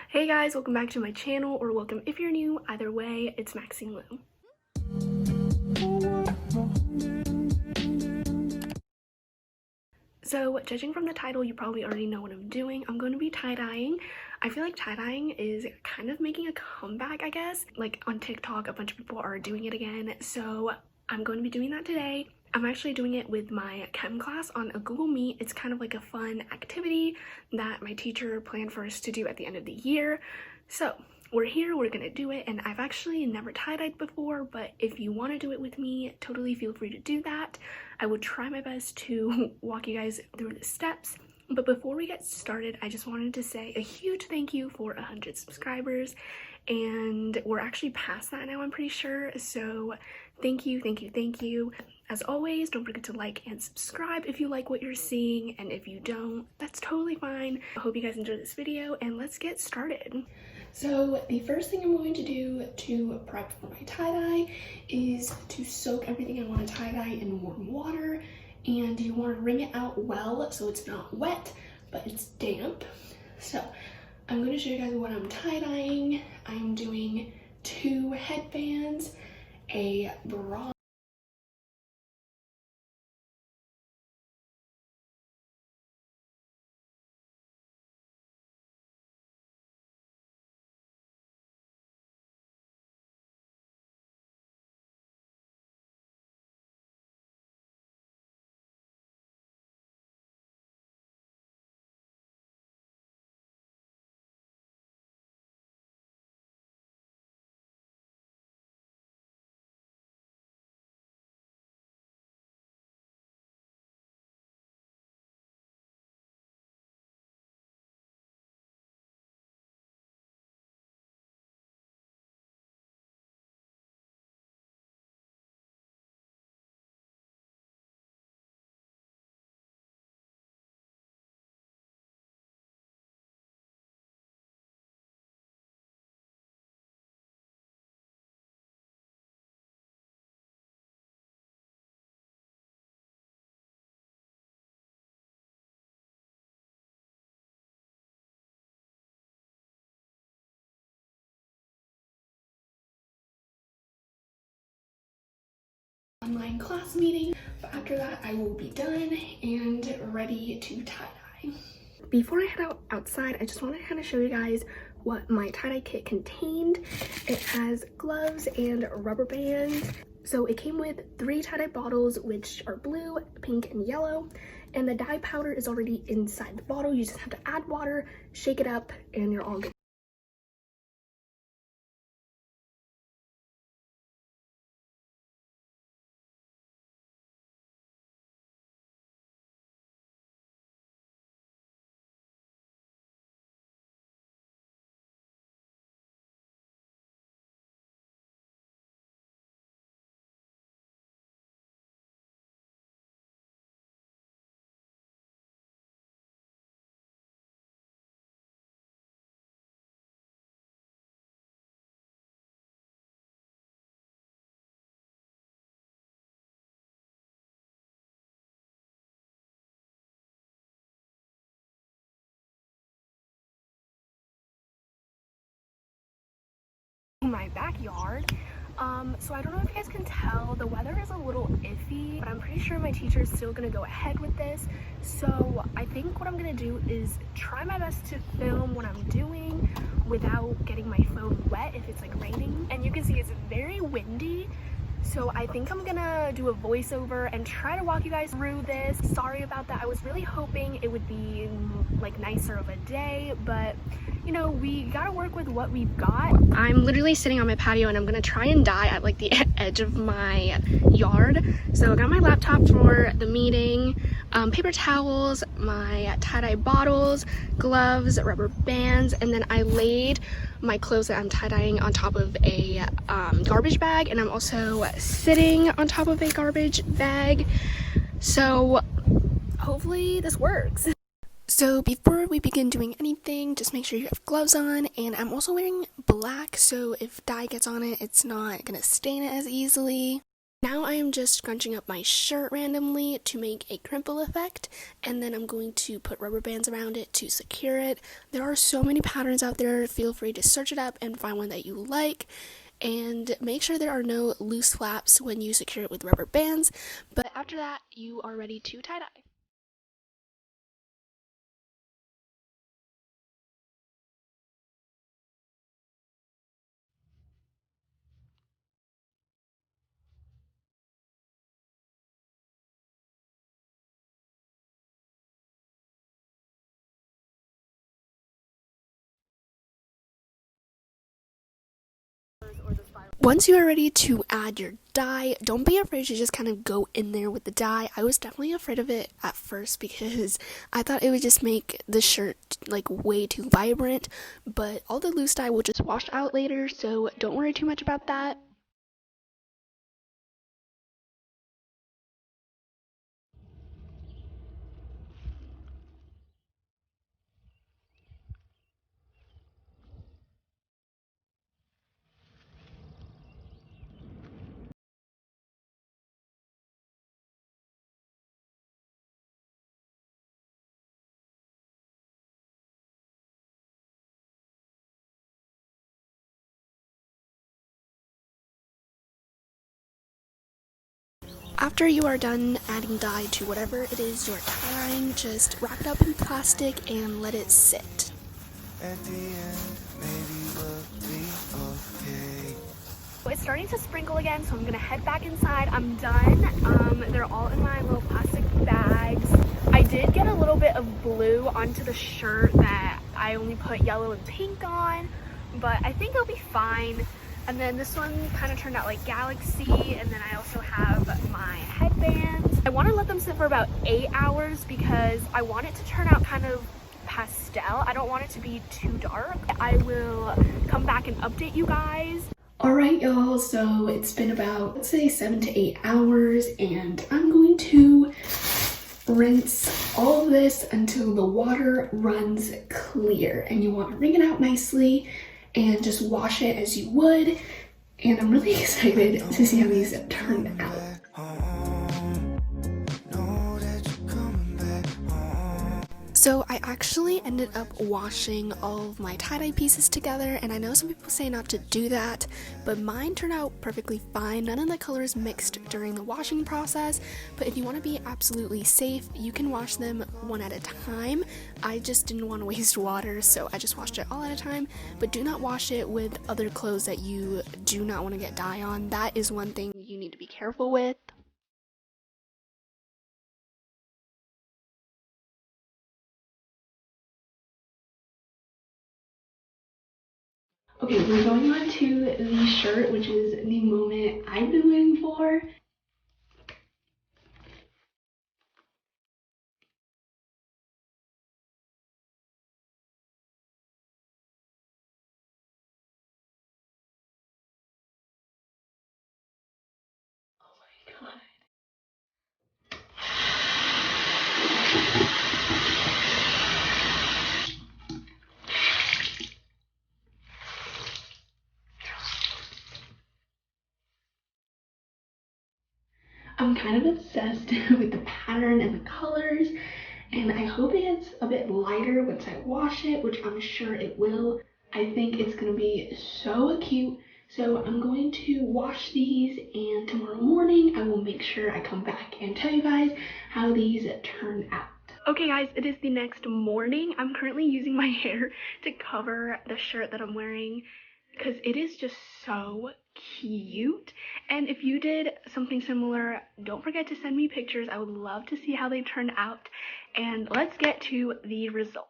Hey guys, welcome back to my channel, or welcome if you're new. Either way, it's Maxine Lu. So, judging from the title, you probably already know what I'm doing. I'm going to be tie-dyeing. I feel like tie-dyeing is kind of making a comeback, I guess. Like on TikTok, a bunch of people are doing it again. So I'm going to be doing that today. I'm actually doing it with my chem class on a Google Meet. It's kind of like a fun activity that my teacher planned for us to do at the end of the year. So we're here, we're gonna do it, and I've actually never tie-dyed before, but if you want to do it with me, totally feel free to do that. I will try my best to walk you guys through the steps. But before we get started, I just wanted to say a huge thank you for 100 subscribers, and we're actually past that now, I'm pretty sure. So thank you, thank you, thank you. As always, don't forget to like and subscribe if you like what you're seeing, and if you don't, that's totally fine. I hope you guys enjoyed this video, and let's get started. So the first thing I'm going to do to prep for my tie-dye is to soak everything I want to tie-dye in warm water, and you want to wring it out well so it's not wet, but it's damp. So I'm going to show you guys what I'm tie-dyeing. I'm doing 2 headbands, a bra, online class meeting, but after that I will be done and ready to tie-dye. Before I head outside, I just want to kind of show you guys what my tie-dye kit contained. It has gloves and rubber bands. So it came with 3 tie-dye bottles, which are blue, pink, and yellow, and the dye powder is already inside the bottle. You just have to add water, shake it up, and you're all good. My backyard. So I don't know if you guys can tell, the weather is a little iffy, but I'm pretty sure my teacher is still gonna go ahead with this. So I think what I'm gonna do is try my best to film what I'm doing without getting my phone wet if it's like raining. And you can see it's very windy, so I think I'm gonna do a voiceover and try to walk you guys through this. Sorry about that. I was really hoping it would be like nicer of a day, but you know, we gotta work with what we've got. I'm literally sitting on my patio and I'm gonna try and dye at like the edge of my yard. So I got my laptop for the meeting, paper towels, my tie-dye bottles, gloves, rubber bands, and then I laid my clothes that I'm tie-dyeing on top of a garbage bag, and I'm also sitting on top of a garbage bag. So hopefully this works. So before we begin doing anything, just make sure you have gloves on, and I'm also wearing black, so if dye gets on it, it's not gonna stain it as easily. Now I am just scrunching up my shirt randomly to make a crimple effect, and then I'm going to put rubber bands around it to secure it. There are so many patterns out there, feel free to search it up and find one that you like, and make sure there are no loose flaps when you secure it with rubber bands. But after that, you are ready to tie-dye. Once you are ready to add your dye, don't be afraid to just kind of go in there with the dye. I was definitely afraid of it at first because I thought it would just make the shirt like way too vibrant, but all the loose dye will just wash out later, so don't worry too much about that. After you are done adding dye to whatever it is you're tie-dyeing, just wrap it up in plastic and let it sit. At the end, maybe we'll be okay. It's starting to sprinkle again, so I'm gonna head back inside. I'm done. They're all in my little plastic bags. I did get a little bit of blue onto the shirt that I only put yellow and pink on, but I think it'll be fine. And then this one kind of turned out like galaxy, and then I also have my headbands. I want to let them sit for about 8 hours because I want it to turn out kind of pastel. I don't want it to be too dark. I will come back and update you guys. Alright y'all, so it's been about, let's say 7 to 8 hours, and I'm going to rinse all of this until the water runs clear. And you want to wring it out nicely and just wash it as you would. And I'm really excited to see how these turn out. So I actually ended up washing all of my tie-dye pieces together, and I know some people say not to do that, but mine turned out perfectly fine. None of the colors mixed during the washing process, but if you want to be absolutely safe, you can wash them one at a time. I just didn't want to waste water, so I just washed it all at a time, but do not wash it with other clothes that you do not want to get dye on. That is one thing you need to be careful with. Okay, we're going on to the shirt, which is the moment I've been waiting for. Oh my god. I'm kind of obsessed with the pattern and the colors, and I hope it gets a bit lighter once I wash it, which I'm sure it will. I think it's gonna be so cute. So I'm going to wash these, and tomorrow morning I will make sure I come back and tell you guys how these turn out. Okay guys, it is the next morning. I'm currently using my hair to cover the shirt that I'm wearing because it is just so cute. And if you did something similar, don't forget to send me pictures. I would love to see how they turned out. And let's get to the results.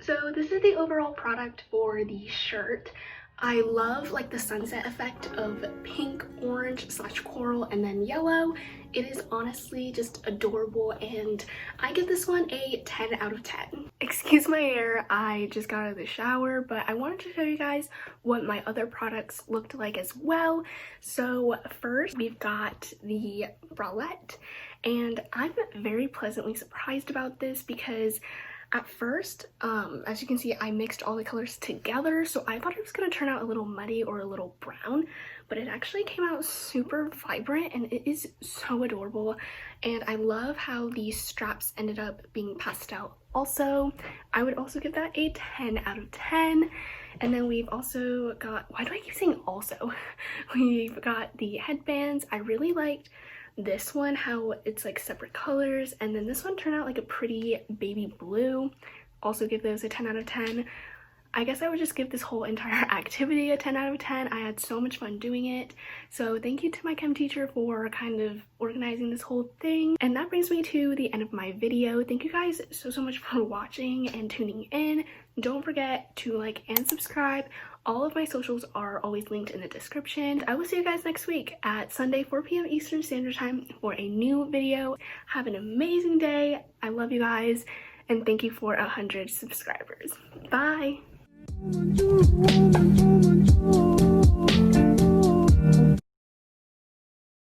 So this is the overall product for the shirt. I love like the sunset effect of pink, orange slash coral, and then yellow. It is honestly just adorable, and I give this one a 10 out of 10. Excuse my hair, I just got out of the shower, but I wanted to show you guys what my other products looked like as well. So first we've got the bralette, and I'm very pleasantly surprised about this because At first, as you can see, I mixed all the colors together, so I thought it was going to turn out a little muddy or a little brown, but it actually came out super vibrant and it is so adorable. And I love how the straps ended up being pastel. Also, I would also give that a 10 out of 10. And then we've also got, why do I keep saying also? We've got the headbands. I really liked this one, how it's like separate colors, and then this one turned out like a pretty baby blue. Also give those a 10 out of 10. I guess I would just give this whole entire activity a 10 out of 10. I had so much fun doing it. So thank you to my chem teacher for kind of organizing this whole thing. And that brings me to the end of my video. Thank you guys so much for watching and tuning in. Don't forget to like and subscribe. All of my socials are always linked in the description. I will see you guys next week at Sunday, 4 p.m. Eastern Standard Time for a new video. Have an amazing day. I love you guys. And thank you for 100 subscribers. Bye.